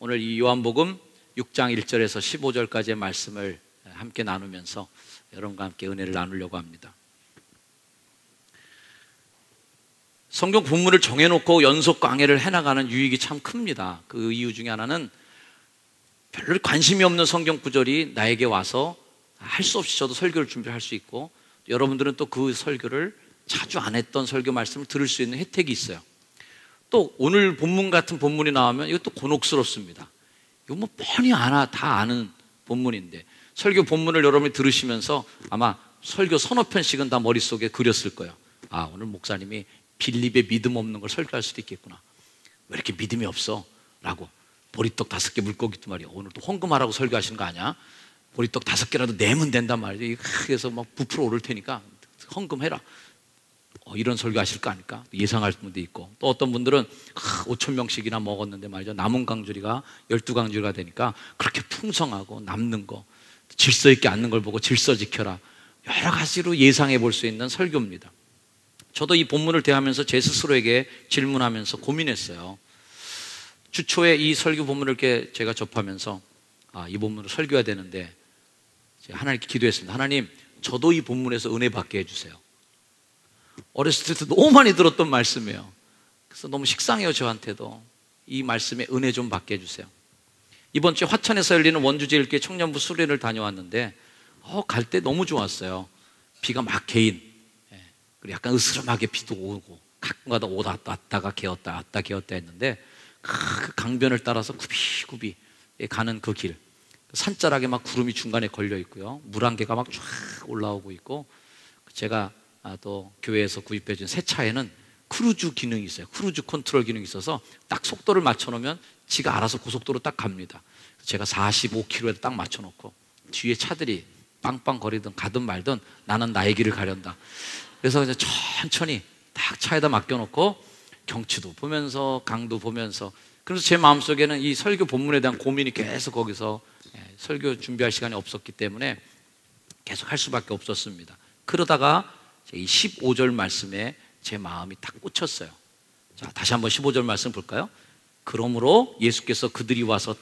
오늘 이 요한복음 6장 1절에서 15절까지의 말씀을 함께 나누면서 여러분과 함께 은혜를 나누려고 합니다. 성경 본문을 정해놓고 연속 강해를 해나가는 유익이 참 큽니다. 그 이유 중에 하나는 별로 관심이 없는 성경 구절이 나에게 와서 할 수 없이 저도 설교를 준비할 수 있고, 여러분들은 또 그 설교를 자주 안 했던 설교 말씀을 들을 수 있는 혜택이 있어요. 또 오늘 본문 같은 본문이 나오면 이것도 곤혹스럽습니다. 이거 뭐 뻔히 다 아는 본문인데, 설교 본문을 여러분이 들으시면서 아마 설교 서너 편씩은 다 머릿속에 그렸을 거예요. 아, 오늘 목사님이 빌립의 믿음 없는 걸 설교할 수도 있겠구나. 왜 이렇게 믿음이 없어? 라고. 보리떡 5개 물고기도 말이야. 오늘 또 헌금하라고 설교하시는 거 아니야? 보리떡 5개라도 내면 된단 말이야. 그래서 막 부풀어 오를 테니까 헌금해라. 이런 설교하실 거 아닐까? 예상할 분도 있고, 또 어떤 분들은 5,000명씩이나 먹었는데 말이죠, 남은 강주리가 12강주리가 되니까 그렇게 풍성하고 남는 거, 질서 있게 앉는 걸 보고 질서 지켜라, 여러 가지로 예상해 볼 수 있는 설교입니다. 저도 이 본문을 대하면서 제 스스로에게 질문하면서 고민했어요. 주초에 이 설교 본문을 이렇게 제가 접하면서 이 본문을 설교해야 되는데 하나님께 기도했습니다. 하나님, 저도 이 본문에서 은혜 받게 해주세요. 어렸을 때도 너무 많이 들었던 말씀이에요. 그래서 너무 식상해요. 저한테도 이 말씀에 은혜 좀 받게 해주세요. 이번 주에 화천에서 열리는 원주제일교회 청년부 수련을 다녀왔는데 갈 때 너무 좋았어요. 비가 막 개인, 그리고 약간 으스름하게 비도 오고 가끔가다 왔다가 개었다 왔다 개었다 했는데, 그 강변을 따라서 굽이굽이 가는 그 길, 산자락에 막 구름이 중간에 걸려 있고요, 물 한 개가 막 쫙 올라오고 있고, 제가 또 교회에서 구입해 준 새 차에는 크루즈 기능이 있어요. 크루즈 컨트롤 기능이 있어서 딱 속도를 맞춰 놓으면 지가 알아서 고속도로 딱 갑니다. 제가 45km에 딱 맞춰 놓고 뒤에 차들이 빵빵 거리든 가든 말든 나는 나의 길을 가련다. 그래서 이제 천천히 딱 차에다 맡겨 놓고 경치도 보면서 강도 보면서, 그래서 제 마음속에는 이 설교 본문에 대한 고민이 계속 거기서, 설교 준비할 시간이 없었기 때문에 계속 할 수밖에 없었습니다. 그러다가 이 15절 말씀에 제 마음이 딱 꽂혔어요. 자, 다시 한번 15절 말씀 볼까요? 그러므로 예수께서 그들이 와서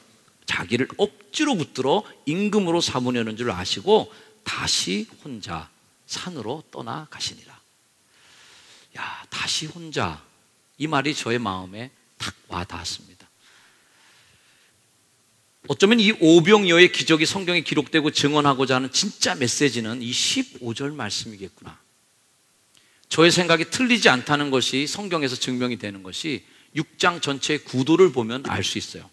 자기를 억지로 붙들어 임금으로 삼으려는 줄 아시고 다시 혼자 산으로 떠나가시니라. 야, 다시 혼자, 이 말이 저의 마음에 탁 와닿았습니다. 어쩌면 이 오병이어의 기적이 성경에 기록되고 증언하고자 하는 진짜 메시지는 이 15절 말씀이겠구나. 저의 생각이 틀리지 않다는 것이 성경에서 증명이 되는 것이 6장 전체의 구도를 보면 알 수 있어요.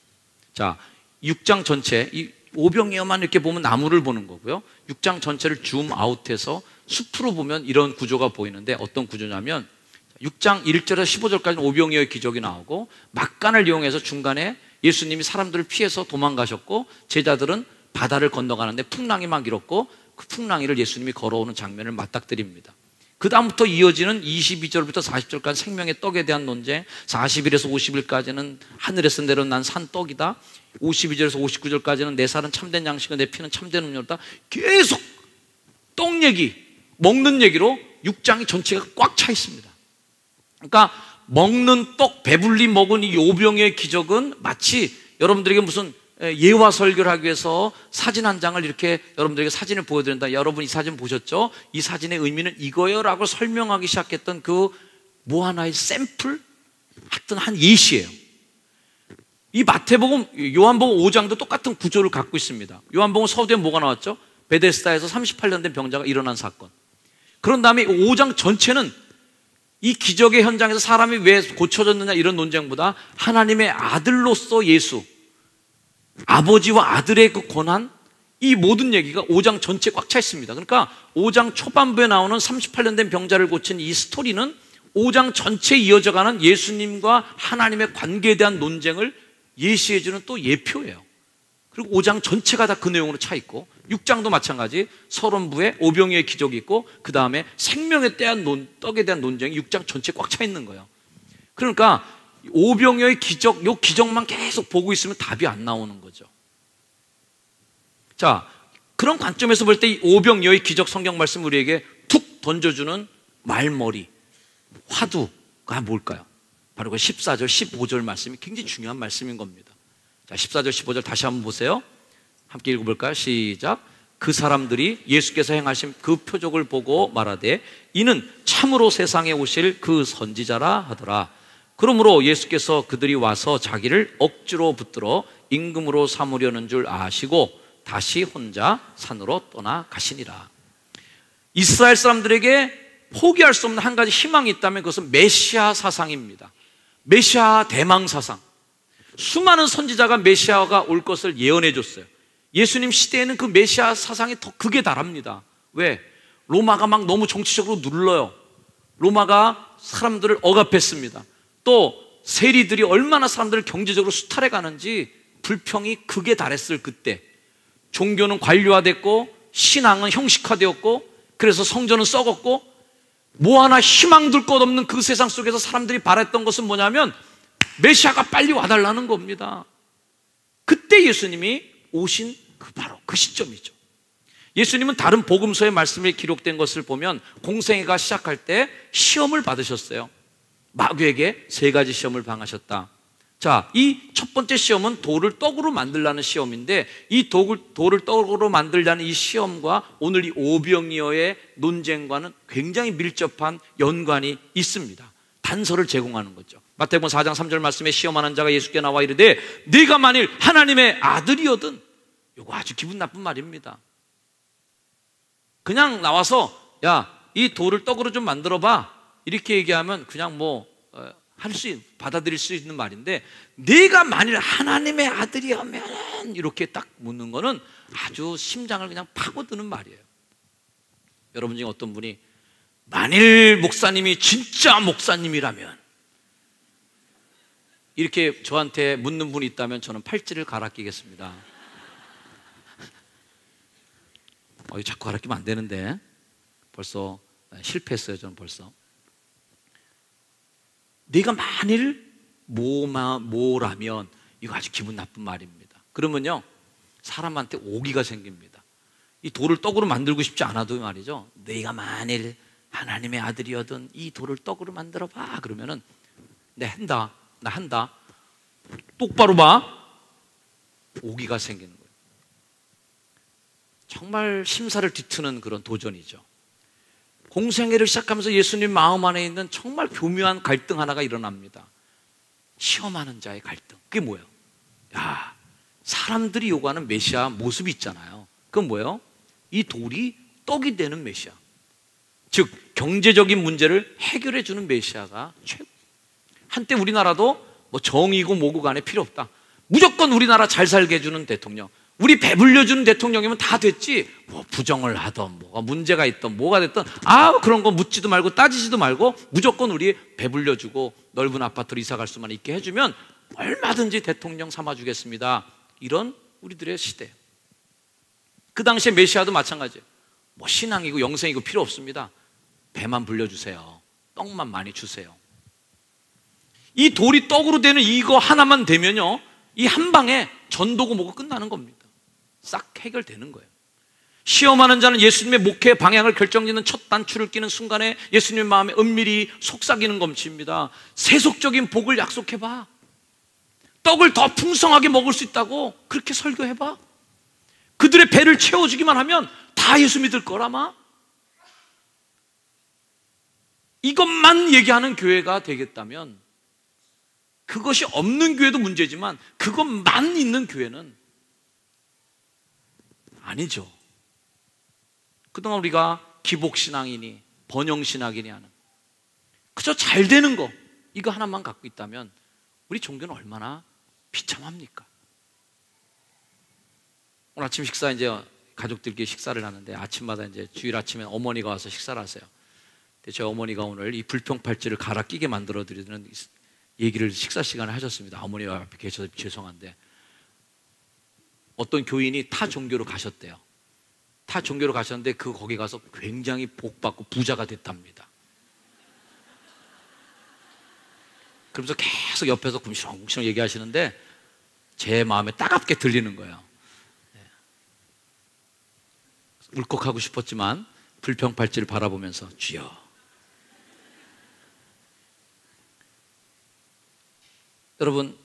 자, 6장 전체, 이 오병이어만 이렇게 보면 나무를 보는 거고요, 6장 전체를 줌 아웃해서 숲으로 보면 이런 구조가 보이는데, 어떤 구조냐면 6장 1절에서 15절까지는 오병이어의 기적이 나오고, 막간을 이용해서 중간에 예수님이 사람들을 피해서 도망가셨고, 제자들은 바다를 건너가는데 풍랑이 막 일었고, 그 풍랑이를 예수님이 걸어오는 장면을 맞닥뜨립니다. 그 다음부터 이어지는 22절부터 40절까지 생명의 떡에 대한 논쟁, 40일에서 50일까지는 하늘에서 내려난 산떡이다, 52절에서 59절까지는 내 살은 참된 양식이고 내 피는 참된 음료다. 계속 떡 얘기, 먹는 얘기로 6장이 전체가 꽉 차 있습니다. 그러니까 먹는 떡, 배불리 먹은 이 오병이어의 기적은 마치 여러분들에게 무슨 예화 설교를 하기 위해서 사진 한 장을 이렇게 여러분들에게 사진을 보여드린다. 여러분 이 사진 보셨죠? 이 사진의 의미는 이거예요 라고 설명하기 시작했던 그 뭐 하나의 샘플? 하여튼 한 예시예요. 이 마태복음, 요한복음 5장도 똑같은 구조를 갖고 있습니다. 요한복음 서두에 뭐가 나왔죠? 베데스다에서 38년 된 병자가 일어난 사건. 그런 다음에 5장 전체는 이 기적의 현장에서 사람이 왜 고쳐졌느냐 이런 논쟁보다 하나님의 아들로서 예수, 아버지와 아들의 그 권한, 이 모든 얘기가 5장 전체에 꽉 차 있습니다. 그러니까 5장 초반부에 나오는 38년 된 병자를 고친 이 스토리는 5장 전체에 이어져가는 예수님과 하나님의 관계에 대한 논쟁을 예시해주는 또 예표예요. 그리고 5장 전체가 다 그 내용으로 차 있고, 6장도 마찬가지 서론부에 오병이어의 기적이 있고, 그 다음에 생명에 대한 떡에 대한 논쟁이 6장 전체에 꽉 차 있는 거예요. 그러니까 오병이어의 기적, 요 기적만 계속 보고 있으면 답이 안 나오는 거죠. 자, 그런 관점에서 볼 때 이 오병이어의 기적 성경 말씀 우리에게 툭 던져주는 말머리, 화두가 뭘까요? 바로 그 14절, 15절 말씀이 굉장히 중요한 말씀인 겁니다. 자, 14절 15절 다시 한번 보세요. 함께 읽어볼까요? 시작. 그 사람들이 예수께서 행하신 그 표적을 보고 말하되 이는 참으로 세상에 오실 그 선지자라 하더라. 그러므로 예수께서 그들이 와서 자기를 억지로 붙들어 임금으로 삼으려는 줄 아시고 다시 혼자 산으로 떠나 가시니라. 이스라엘 사람들에게 포기할 수 없는 한 가지 희망이 있다면 그것은 메시아 사상입니다. 메시아 대망 사상. 수많은 선지자가 메시아가 올 것을 예언해 줬어요. 예수님 시대에는 그 메시아 사상이 더 극에 달합니다. 왜? 로마가 막 너무 정치적으로 눌러요. 로마가 사람들을 억압했습니다. 또 세리들이 얼마나 사람들을 경제적으로 수탈해 가는지 불평이 극에 달했을 그때 종교는 관료화됐고 신앙은 형식화되었고 그래서 성전은 썩었고 뭐 하나 희망 둘 것 없는 그 세상 속에서 사람들이 바랬던 것은 뭐냐면 메시아가 빨리 와달라는 겁니다. 그때 예수님이 오신 바로 그 시점이죠. 예수님은 다른 복음서의 말씀에 기록된 것을 보면 공생애가 시작할 때 시험을 받으셨어요. 마귀에게 3가지 시험을 당하셨다. 자, 이 첫 번째 시험은 돌을 떡으로 만들라는 시험인데 이 돌을 떡으로 만들라는 이 시험과 오늘 이 오병이어의 논쟁과는 굉장히 밀접한 연관이 있습니다. 단서를 제공하는 거죠. 마태복음 4장 3절 말씀에 시험하는 자가 예수께 나와 이르되 네가 만일 하나님의 아들이거든. 이거 아주 기분 나쁜 말입니다. 그냥 나와서 야, 이 돌을 떡으로 좀 만들어 봐 이렇게 얘기하면 그냥 받아들일 수 있는 말인데 네가 만일 하나님의 아들이라면 이렇게 딱 묻는 거는 아주 심장을 그냥 파고드는 말이에요. 여러분 중에 어떤 분이 만일 목사님이 진짜 목사님이라면 이렇게 저한테 묻는 분이 있다면 저는 팔찌를 갈아 끼겠습니다. 자꾸 갈아 끼면 안 되는데 벌써 실패했어요. 저는 벌써. 네가 만일 뭐라면 이거 아주 기분 나쁜 말입니다. 그러면요 사람한테 오기가 생깁니다. 이 돌을 떡으로 만들고 싶지 않아도 말이죠. 네가 만일 하나님의 아들이어든 이 돌을 떡으로 만들어 봐 그러면은 나 한다 똑바로 봐 오기가 생기는 거예요. 정말 심사를 뒤트는 그런 도전이죠. 공생애를 시작하면서 예수님 마음 안에 있는 정말 교묘한 갈등 하나가 일어납니다. 시험하는 자의 갈등. 그게 뭐예요? 야, 사람들이 요구하는 메시아 모습이 있잖아요. 그건 뭐예요? 이 돌이 떡이 되는 메시아. 즉 경제적인 문제를 해결해 주는 메시아가 최고. 한때 우리나라도 정의고 뭐고 간에 필요 없다. 무조건 우리나라 잘 살게 해주는 대통령. 우리 배불려주는 대통령이면 다 됐지 부정을 하던 뭐가 문제가 있던 뭐가 됐던 그런 거 묻지도 말고 따지지도 말고 무조건 우리 배불려주고 넓은 아파트로 이사갈 수만 있게 해주면 얼마든지 대통령 삼아주겠습니다. 이런 우리들의 시대. 그 당시에 메시아도 마찬가지예요. 신앙이고 영생이고 필요 없습니다. 배만 불려주세요. 떡만 많이 주세요. 이 돌이 떡으로 되는 이거 하나만 되면요 이 한 방에 전도고 뭐고 끝나는 겁니다. 싹 해결되는 거예요. 시험하는 자는 예수님의 목회 방향을 결정짓는 첫 단추를 끼는 순간에 예수님의 마음에 은밀히 속삭이는 검치입니다. 세속적인 복을 약속해봐. 떡을 더 풍성하게 먹을 수 있다고 그렇게 설교해봐. 그들의 배를 채워주기만 하면 다 예수 믿을 거라마. 이것만 얘기하는 교회가 되겠다면 그것이 없는 교회도 문제지만 그것만 있는 교회는 아니죠. 그동안 우리가 기복신앙이니 번영신학이니 하는 그저 잘 되는 거 이거 하나만 갖고 있다면 우리 종교는 얼마나 비참합니까? 오늘 아침 식사 이제 가족들끼리 식사를 하는데 아침마다 이제 주일 아침에 어머니가 와서 식사를 하세요. 근데 저희 어머니가 오늘 이 불평팔찌를 갈아 끼게 만들어 드리는 얘기를 식사 시간에 하셨습니다. 어머니가 앞에 계셔서 죄송한데 어떤 교인이 타 종교로 가셨대요. 타 종교로 가셨는데 거기 가서 굉장히 복받고 부자가 됐답니다. 그러면서 계속 옆에서 궁시렁궁시렁 얘기하시는데 제 마음에 따갑게 들리는 거예요. 울컥하고 싶었지만 불평팔찌를 바라보면서 주여. 여러분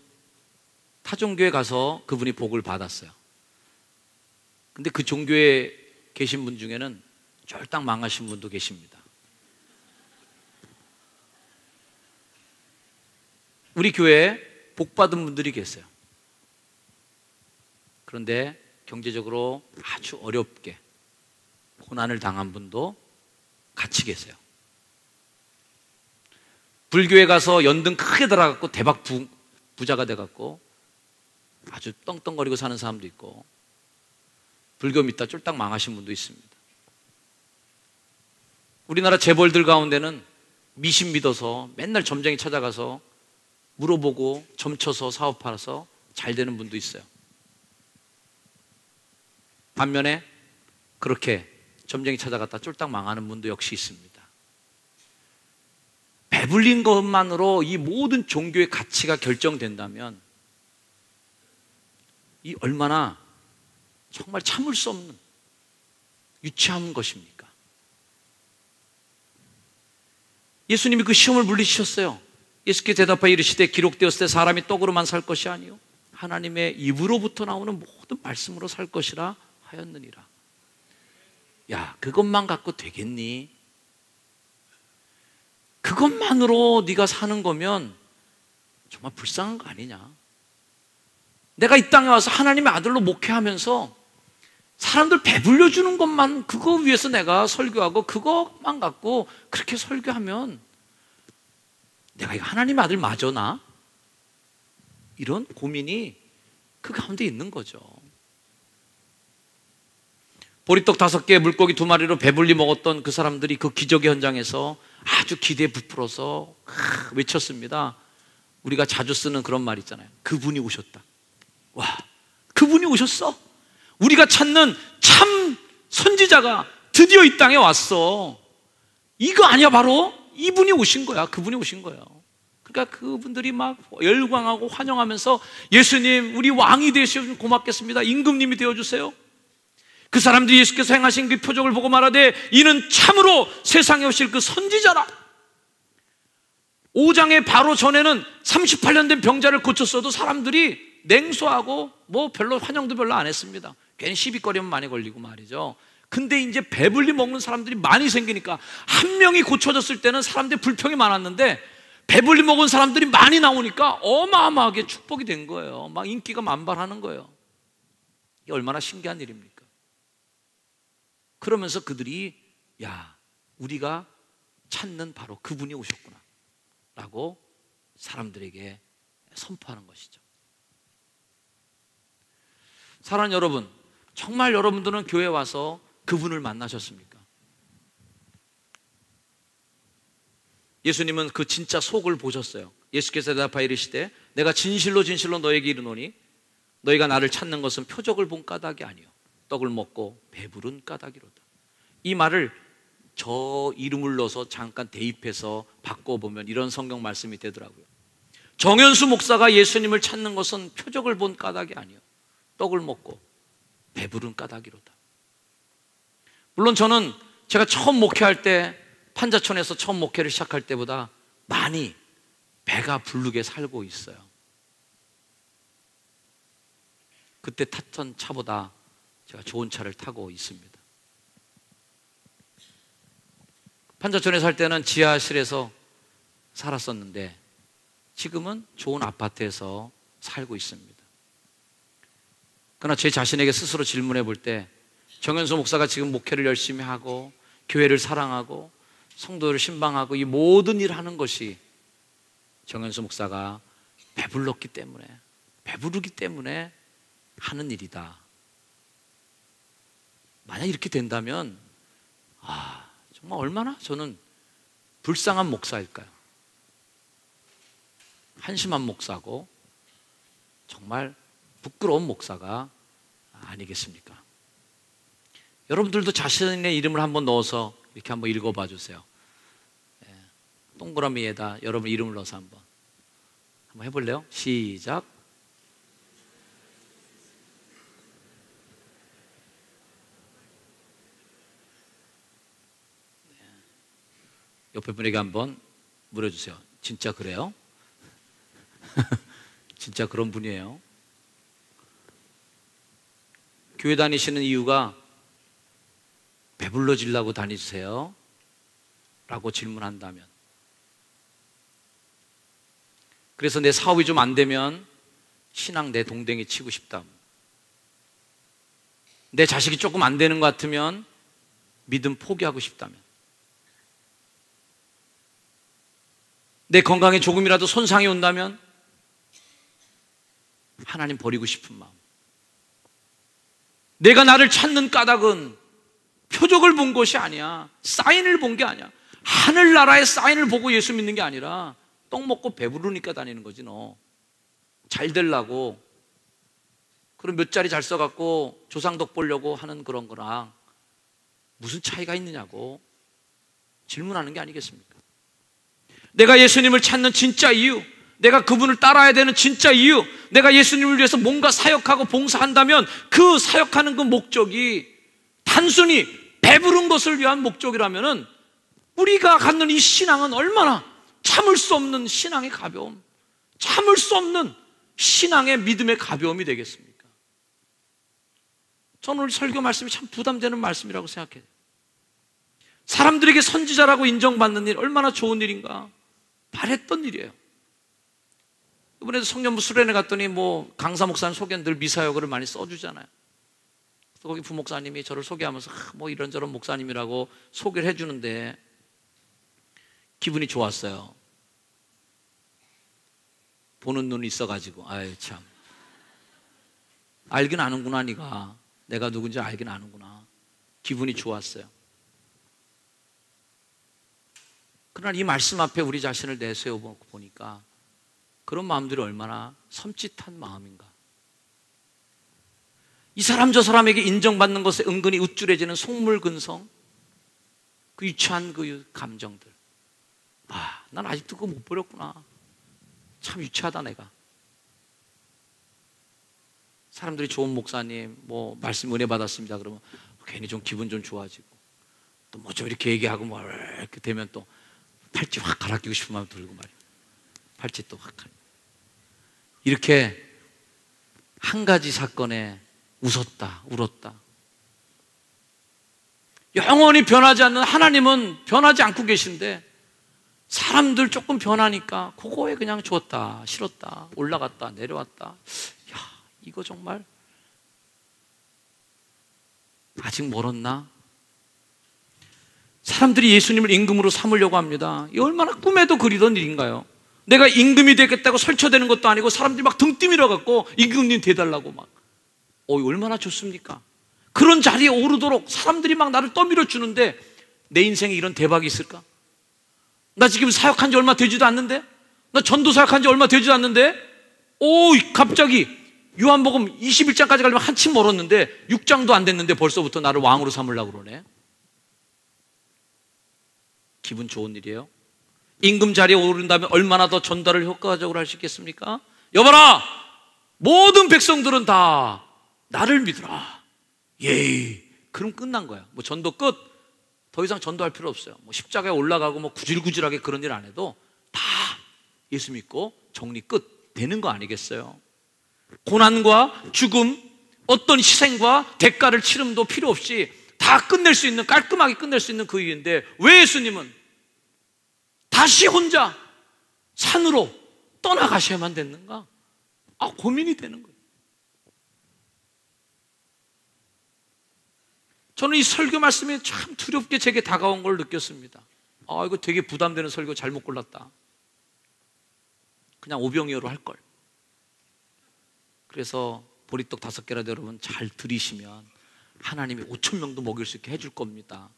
타종교에 가서 그분이 복을 받았어요. 근데 그 종교에 계신 분 중에는 쫄딱 망하신 분도 계십니다. 우리 교회에 복 받은 분들이 계세요. 그런데 경제적으로 아주 어렵게 고난을 당한 분도 같이 계세요. 불교에 가서 연등 크게 들어갔고 대박 부자가 돼갖고 아주 떵떵거리고 사는 사람도 있고, 불교 믿다 쫄딱 망하신 분도 있습니다. 우리나라 재벌들 가운데는 미신 믿어서 맨날 점쟁이 찾아가서 물어보고 점쳐서 사업하서 잘 되는 분도 있어요. 반면에 그렇게 점쟁이 찾아갔다 쫄딱 망하는 분도 역시 있습니다. 배불린 것만으로 이 모든 종교의 가치가 결정된다면 이 얼마나 정말 참을 수 없는 유치한 것입니까? 예수님이 그 시험을 물리치셨어요. 예수께서 대답하여 이르시되 기록되었을 때 사람이 떡으로만 살 것이 아니요 하나님의 입으로부터 나오는 모든 말씀으로 살 것이라 하였느니라. 야, 그것만 갖고 되겠니? 그것만으로 네가 사는 거면 정말 불쌍한 거 아니냐? 내가 이 땅에 와서 하나님의 아들로 목회하면서 사람들 배불려 주는 것만, 그거 위해서 내가 설교하고 그것만 갖고 그렇게 설교하면 내가 이거 하나님의 아들 맞으나? 이런 고민이 그 가운데 있는 거죠. 보리떡 5개, 물고기 2마리로 배불리 먹었던 그 사람들이 그 기적의 현장에서 아주 기대에 부풀어서 외쳤습니다. 우리가 자주 쓰는 그런 말 있잖아요. 그분이 오셨다. 와, 그분이 오셨어. 우리가 찾는 참 선지자가 드디어 이 땅에 왔어. 이거 아니야? 바로 이분이 오신 거야. 그분이 오신 거예요. 그러니까 그분들이 막 열광하고 환영하면서 예수님, 우리 왕이 되시면 고맙겠습니다. 임금님이 되어주세요. 그 사람들이 예수께서 행하신 그 표적을 보고 말하되 이는 참으로 세상에 오실 그 선지자라. 5장의 바로 전에는 38년 된 병자를 고쳤어도 사람들이 냉소하고 뭐 별로 환영도 별로 안 했습니다. 괜히 시비거리면 많이 걸리고 말이죠. 근데 이제 배불리 먹는 사람들이 많이 생기니까 한 명이 고쳐졌을 때는 사람들이 불평이 많았는데 배불리 먹은 사람들이 많이 나오니까 어마어마하게 축복이 된 거예요. 막 인기가 만발하는 거예요. 이게 얼마나 신기한 일입니까? 그러면서 그들이 야, 우리가 찾는 바로 그분이 오셨구나 라고 사람들에게 선포하는 것이죠. 사랑하는 여러분, 정말 여러분들은 교회에 와서 그분을 만나셨습니까? 예수님은 그 진짜 속을 보셨어요. 예수께서 대답하여 이르시되 내가 진실로 진실로 너에게 이르노니 너희가 나를 찾는 것은 표적을 본 까닭이 아니요 떡을 먹고 배부른 까닭이로다. 이 말을 저 이름을 넣어서 잠깐 대입해서 바꿔보면 이런 성경 말씀이 되더라고요. 정현수 목사가 예수님을 찾는 것은 표적을 본 까닭이 아니요 떡을 먹고 배부른 까닭이로다. 물론 저는 제가 처음 목회할 때 판자촌에서 처음 목회를 시작할 때보다 많이 배가 부르게 살고 있어요. 그때 탔던 차보다 제가 좋은 차를 타고 있습니다. 판자촌에 살 때는 지하실에서 살았었는데 지금은 좋은 아파트에서 살고 있습니다. 그러나 제 자신에게 스스로 질문해 볼 때 정현수 목사가 지금 목회를 열심히 하고 교회를 사랑하고 성도를 신방하고 이 모든 일을 하는 것이 정현수 목사가 배불렀기 때문에, 배부르기 때문에 하는 일이다. 만약 이렇게 된다면 정말 얼마나 저는 불쌍한 목사일까요? 한심한 목사고 정말 부끄러운 목사가 아니겠습니까? 여러분들도 자신의 이름을 한번 넣어서 이렇게 한번 읽어봐 주세요. 동그라미에다 여러분 이름을 넣어서 한번 해볼래요? 시작. 옆에 분에게 한번 물어주세요. 진짜 그래요? 진짜 그런 분이에요? 교회 다니시는 이유가 배불러지려고 다니세요? 라고 질문한다면, 그래서 내 사업이 좀 안 되면 신앙 내 동댕이 치고 싶다, 내 자식이 조금 안 되는 것 같으면 믿음 포기하고 싶다면, 내 건강에 조금이라도 손상이 온다면 하나님 버리고 싶은 마음, 내가 나를 찾는 까닭은 표적을 본 것이 아니야, 사인을 본 게 아니야, 하늘나라의 사인을 보고 예수 믿는 게 아니라 떡 먹고 배부르니까 다니는 거지. 너 잘 되려고, 그럼 몇 자리 잘 써갖고 조상덕 보려고 하는 그런 거랑 무슨 차이가 있느냐고 질문하는 게 아니겠습니까? 내가 예수님을 찾는 진짜 이유, 내가 그분을 따라야 되는 진짜 이유, 내가 예수님을 위해서 뭔가 사역하고 봉사한다면 그 사역하는 그 목적이 단순히 배부른 것을 위한 목적이라면은 우리가 갖는 이 신앙은 얼마나 참을 수 없는 신앙의 가벼움, 참을 수 없는 신앙의 믿음의 가벼움이 되겠습니까? 저는 오늘 설교 말씀이 참 부담되는 말씀이라고 생각해요. 사람들에게 선지자라고 인정받는 일 얼마나 좋은 일인가, 바랬던 일이에요. 이번에도 성년부 수련회 갔더니 뭐 강사 목사님 소개는 늘 미사여글을 많이 써주잖아요. 거기 부목사님이 저를 소개하면서 뭐 이런저런 목사님이라고 소개를 해주는데 기분이 좋았어요. 보는 눈이 있어가지고, 아유 참, 알긴 아는구나, 네가 내가 누군지 알긴 아는구나. 기분이 좋았어요. 그러나 이 말씀 앞에 우리 자신을 내세워 보니까 그런 마음들이 얼마나 섬찟한 마음인가. 이 사람 저 사람에게 인정받는 것에 은근히 우쭐해지는 속물근성, 그 유치한 그 감정들. 아, 난 아직도 그거 못 버렸구나. 참 유치하다 내가. 사람들이 좋은 목사님 뭐 말씀 은혜 받았습니다 그러면 괜히 좀 기분 좀 좋아지고, 또 뭐 좀 이렇게 얘기하고 뭐 이렇게 되면 또 팔찌 확 갈아 끼고 싶은 마음 들고 말이에요. 팔찌 또 확. 이렇게 한 가지 사건에 웃었다 울었다. 영원히 변하지 않는 하나님은 변하지 않고 계신데 사람들 조금 변하니까 그거에 그냥 좋았다 싫었다 올라갔다 내려왔다. 야, 이거 정말 아직 멀었나? 사람들이 예수님을 임금으로 삼으려고 합니다. 이 얼마나 꿈에도 그리던 일인가요? 내가 임금이 되겠다고 설쳐되는 것도 아니고 사람들이 막 등 뛰밀어 갖고 임금님 돼달라고 막. 얼마나 좋습니까? 그런 자리에 오르도록 사람들이 막 나를 떠밀어 주는데 내 인생에 이런 대박이 있을까? 나 지금 사역한 지 얼마 되지도 않는데? 나 전도 사역한 지 얼마 되지도 않는데? 갑자기 요한복음 21장까지 가려면 한참 멀었는데 6장도 안 됐는데 벌써부터 나를 왕으로 삼으려고 그러네. 기분 좋은 일이에요. 임금 자리에 오른다면 얼마나 더 전달을 효과적으로 할 수 있겠습니까? 여봐라, 모든 백성들은 다 나를 믿으라. 예이. 그럼 끝난 거야. 뭐 전도 끝. 더 이상 전도할 필요 없어요. 뭐 십자가에 올라가고 뭐 구질구질하게 그런 일 안 해도 다 예수 믿고 정리 끝 되는 거 아니겠어요? 고난과 죽음, 어떤 희생과 대가를 치름도 필요 없이 다 끝낼 수 있는, 깔끔하게 끝낼 수 있는 그 일인데 왜 예수님은 다시 혼자 산으로 떠나가셔야만 됐는가? 고민이 되는 거예요. 저는 이 설교 말씀이 참 두렵게 제게 다가온 걸 느꼈습니다. 이거 되게 부담되는 설교 잘못 골랐다. 그냥 오병이어로 할 걸. 그래서 보리떡 5개라도 여러분 잘 들이시면 하나님이 5,000명도 먹일 수 있게 해줄 겁니다.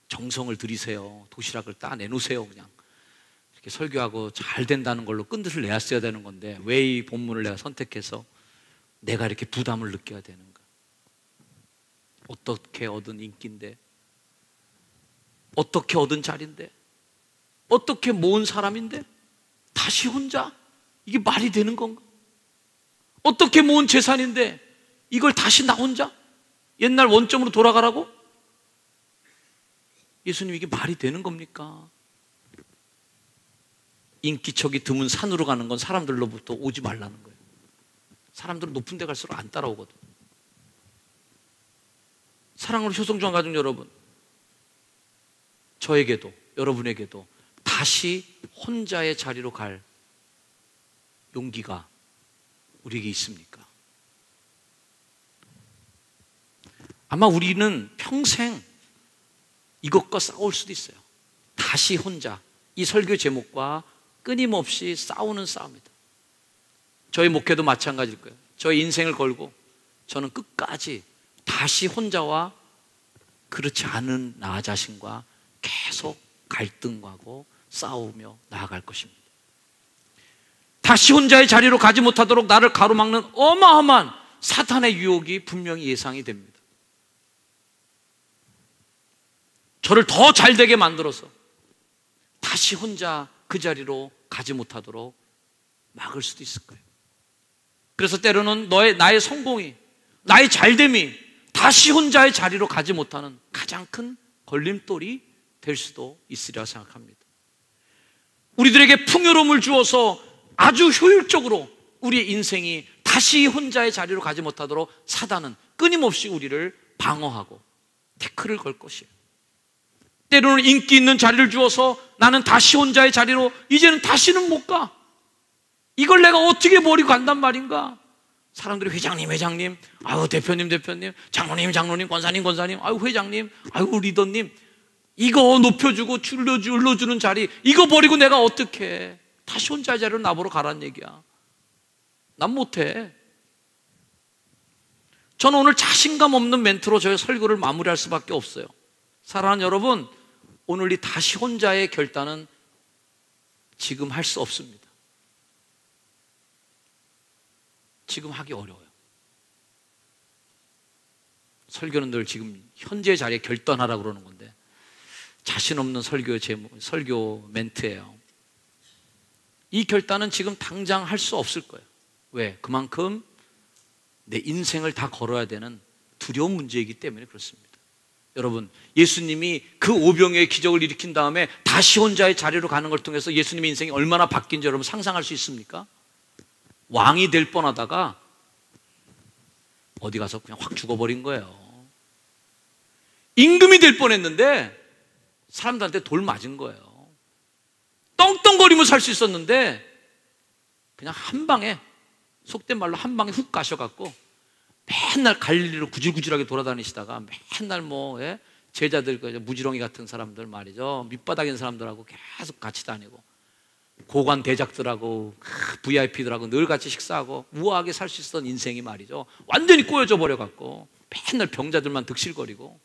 정성을 들이세요. 도시락을 따 내놓으세요. 그냥 이렇게 설교하고 잘 된다는 걸로 끈뜻을 내었어야 되는 건데 왜 이 본문을 내가 선택해서 내가 이렇게 부담을 느껴야 되는가? 어떻게 얻은 인기인데, 어떻게 얻은 자리인데, 어떻게 모은 사람인데 다시 혼자? 이게 말이 되는 건가? 어떻게 모은 재산인데 이걸 다시 나 혼자? 옛날 원점으로 돌아가라고? 예수님, 이게 말이 되는 겁니까? 인기척이 드문 산으로 가는 건 사람들로부터 오지 말라는 거예요. 사람들은 높은 데 갈수록 안 따라오거든. 사랑하는 효성중앙 가족 여러분, 저에게도 여러분에게도 다시 혼자의 자리로 갈 용기가 우리에게 있습니까? 아마 우리는 평생 이것과 싸울 수도 있어요. 다시 혼자. 이 설교 제목과 끊임없이 싸우는 싸움이다. 저희 목회도 마찬가지일 거예요. 저희 인생을 걸고 저는 끝까지 다시 혼자와 그렇지 않은 나 자신과 계속 갈등하고 싸우며 나아갈 것입니다. 다시 혼자의 자리로 가지 못하도록 나를 가로막는 어마어마한 사탄의 유혹이 분명히 예상이 됩니다. 저를 더 잘되게 만들어서 다시 혼자 그 자리로 가지 못하도록 막을 수도 있을 거예요. 그래서 때로는 나의 성공이, 나의 잘됨이 다시 혼자의 자리로 가지 못하는 가장 큰 걸림돌이 될 수도 있으리라 생각합니다. 우리들에게 풍요로움을 주어서 아주 효율적으로 우리의 인생이 다시 혼자의 자리로 가지 못하도록 사단은 끊임없이 우리를 방어하고 태클을 걸 것이에요. 때로는 인기 있는 자리를 주어서 나는 다시 혼자의 자리로 이제는 다시는 못 가. 이걸 내가 어떻게 버리고 간단 말인가? 사람들이 회장님, 아유 대표님, 장로님, 권사님, 아유 회장님, 아유 리더님, 이거 높여주고 올려주는 자리, 이거 버리고 내가 어떻게 해? 다시 혼자의 자리로 나보러 가라는 얘기야. 난 못해. 저는 오늘 자신감 없는 멘트로 저의 설교를 마무리할 수밖에 없어요. 사랑하는 여러분, 오늘 이 다시 혼자의 결단은 지금 할 수 없습니다. 지금 하기 어려워요. 설교는 늘 지금 현재 자리에 결단하라고 그러는 건데 자신 없는 설교 멘트예요. 이 결단은 지금 당장 할 수 없을 거예요. 왜? 그만큼 내 인생을 다 걸어야 되는 두려운 문제이기 때문에 그렇습니다. 여러분, 예수님이 그 오병이어의 기적을 일으킨 다음에 다시 혼자의 자리로 가는 걸 통해서 예수님의 인생이 얼마나 바뀐지 여러분 상상할 수 있습니까? 왕이 될 뻔하다가 어디 가서 그냥 확 죽어버린 거예요. 임금이 될 뻔했는데 사람들한테 돌 맞은 거예요. 떵떵거리며 살 수 있었는데 그냥 한 방에, 속된 말로 한 방에 훅 가셔갖고 맨날 갈릴리로 구질구질하게 돌아다니시다가 맨날 제자들, 무지렁이 같은 사람들 말이죠, 밑바닥에 있는 사람들하고 계속 같이 다니고 고관 대작들하고 VIP들하고 늘 같이 식사하고 우아하게 살 수 있었던 인생이 말이죠 완전히 꼬여져 버려갖고 맨날 병자들만 득실거리고,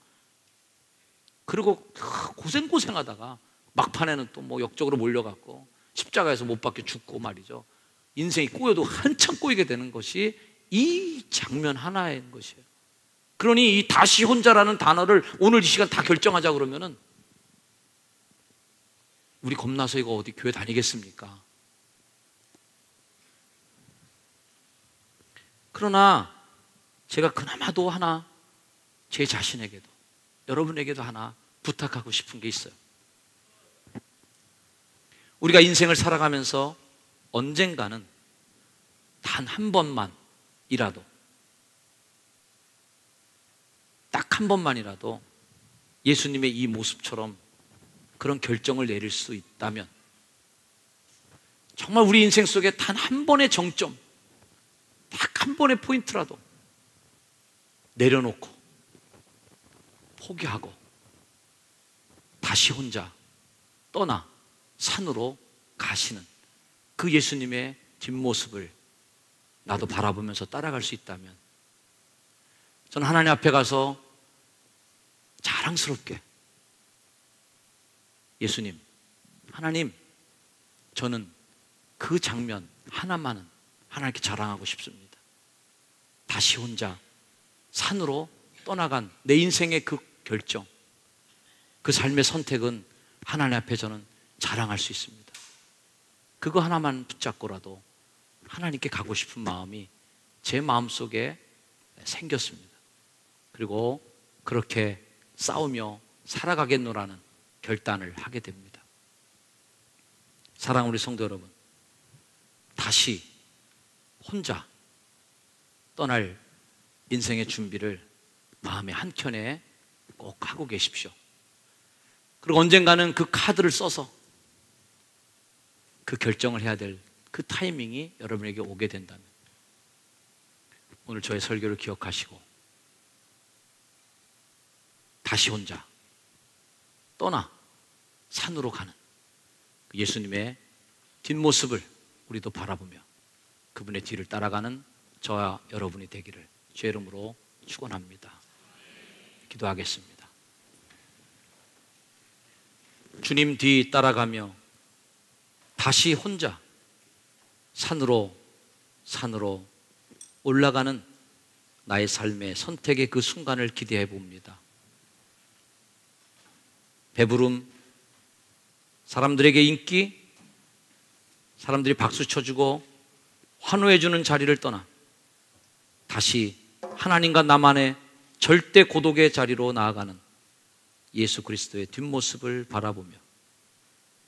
그리고 고생하다가 막판에는 또 역적으로 몰려갖고 십자가에서 못 박혀 죽고 말이죠. 인생이 꼬여도 한참 꼬이게 되는 것이 이 장면 하나인 것이에요. 그러니 이 다시 혼자라는 단어를 오늘 이 시간 다 결정하자 그러면은 우리 겁나서 이거 어디 교회 다니겠습니까? 그러나 제가 그나마도 하나 제 자신에게도 여러분에게도 하나 부탁하고 싶은 게 있어요. 우리가 인생을 살아가면서 언젠가는 단 한 번만이라도, 딱 한 번만이라도 예수님의 이 모습처럼 그런 결정을 내릴 수 있다면, 정말 우리 인생 속에 단 한 번의 정점, 딱 한 번의 포인트라도 내려놓고 포기하고 다시 혼자 떠나 산으로 가시는 그 예수님의 뒷모습을 나도 바라보면서 따라갈 수 있다면, 저는 하나님 앞에 가서 자랑스럽게 예수님, 하나님, 저는 그 장면 하나만은 하나님께 자랑하고 싶습니다. 다시 혼자 산으로 떠나간 내 인생의 그 결정, 그 삶의 선택은 하나님 앞에 저는 자랑할 수 있습니다. 그거 하나만 붙잡고라도 하나님께 가고 싶은 마음이 제 마음속에 생겼습니다. 그리고 그렇게 싸우며 살아가겠노라는 결단을 하게 됩니다. 사랑하는 우리 성도 여러분, 다시 혼자 떠날 인생의 준비를 마음의 한켠에 꼭 하고 계십시오. 그리고 언젠가는 그 카드를 써서 그 결정을 해야 될 그 타이밍이 여러분에게 오게 된다면 오늘 저의 설교를 기억하시고 다시 혼자 떠나 산으로 가는 예수님의 뒷모습을 우리도 바라보며 그분의 뒤를 따라가는 저와 여러분이 되기를 주의 이름으로 축원합니다. 기도하겠습니다. 주님 뒤 따라가며 다시 혼자 산으로 올라가는 나의 삶의 선택의 그 순간을 기대해 봅니다. 배부름, 사람들에게 인기, 사람들이 박수 쳐주고 환호해 주는 자리를 떠나 다시 하나님과 나만의 절대 고독의 자리로 나아가는 예수 그리스도의 뒷모습을 바라보며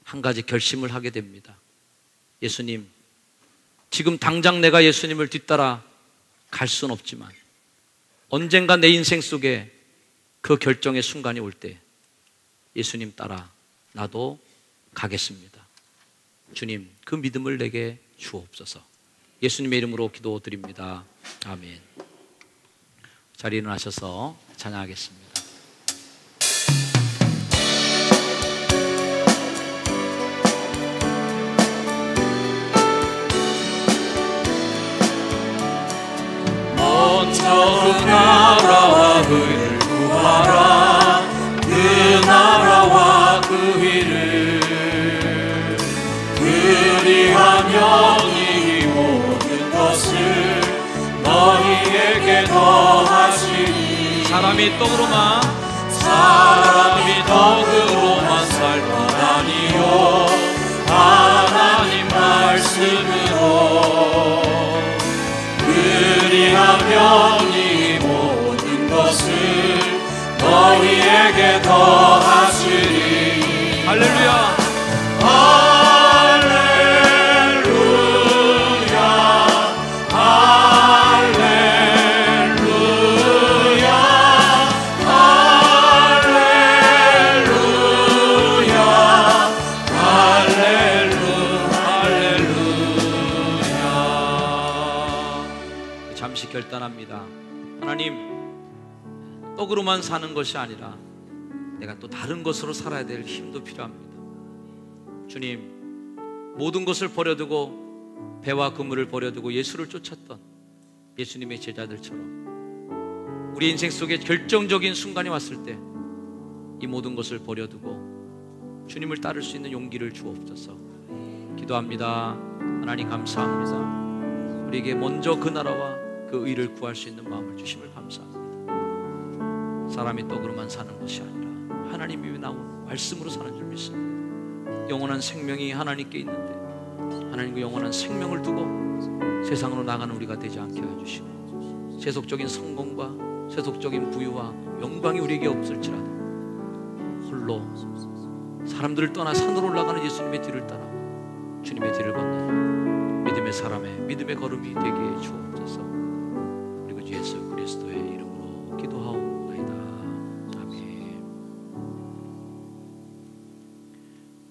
한 가지 결심을 하게 됩니다. 예수님, 지금 당장 내가 예수님을 뒤따라 갈 수는 없지만 언젠가 내 인생 속에 그 결정의 순간이 올 때 예수님 따라 나도 가겠습니다. 주님, 그 믿음을 내게 주옵소서. 예수님의 이름으로 기도드립니다. 아멘. 자리에 일어나셔서 찬양하겠습니다. 먼저 그 나라와 의를 구하라. 그 나라와 그 의를 그리하면 이 모든 것을 너희에게 더하시니. 사람이 떡으로만 살 것 아니요 하나님 말씀으로 그리하면 이 모든 것을 너희에게 더하시리. 할렐루야. 결단합니다. 하나님, 떡으로만 사는 것이 아니라 내가 또 다른 것으로 살아야 될 힘도 필요합니다. 주님, 모든 것을 버려두고 배와 그물을 버려두고 예수를 쫓았던 예수님의 제자들처럼 우리 인생 속에 결정적인 순간이 왔을 때 이 모든 것을 버려두고 주님을 따를 수 있는 용기를 주옵소서. 기도합니다. 하나님 감사합니다. 우리에게 먼저 그 나라와 그 의를 구할 수 있는 마음을 주심을 감사합니다. 사람이 떡으로만 사는 것이 아니라 하나님이 나온 말씀으로 사는 줄 믿습니다. 영원한 생명이 하나님께 있는데 하나님 그 영원한 생명을 두고 세상으로 나가는 우리가 되지 않게 해주시고 세속적인 성공과 세속적인 부유와 영광이 우리에게 없을지라도 홀로 사람들을 떠나 산으로 올라가는 예수님의 뒤를 따라 주님의 뒤를 걷는 믿음의 사람의 믿음의 걸음이 되게 해 주옵소서. 예수 그리스도의 이름으로 기도하옵나이다. 아멘.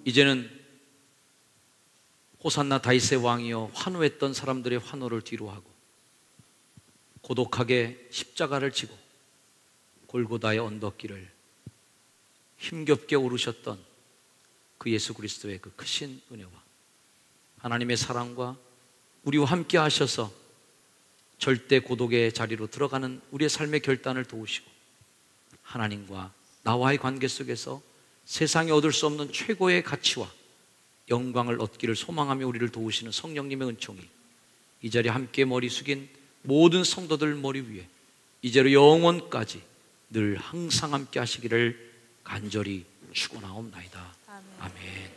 이제는 호산나 다윗의 왕이여 환호했던 사람들의 환호를 뒤로하고 고독하게 십자가를 지고 골고다의 언덕길을 힘겹게 오르셨던 그 예수 그리스도의 그 크신 은혜와 하나님의 사랑과 우리와 함께 하셔서 절대 고독의 자리로 들어가는 우리의 삶의 결단을 도우시고 하나님과 나와의 관계 속에서 세상에 얻을 수 없는 최고의 가치와 영광을 얻기를 소망하며 우리를 도우시는 성령님의 은총이 이 자리에 함께 머리 숙인 모든 성도들 머리 위에 이제로 영원까지 늘 항상 함께 하시기를 간절히 축원하옵나이다. 아멘.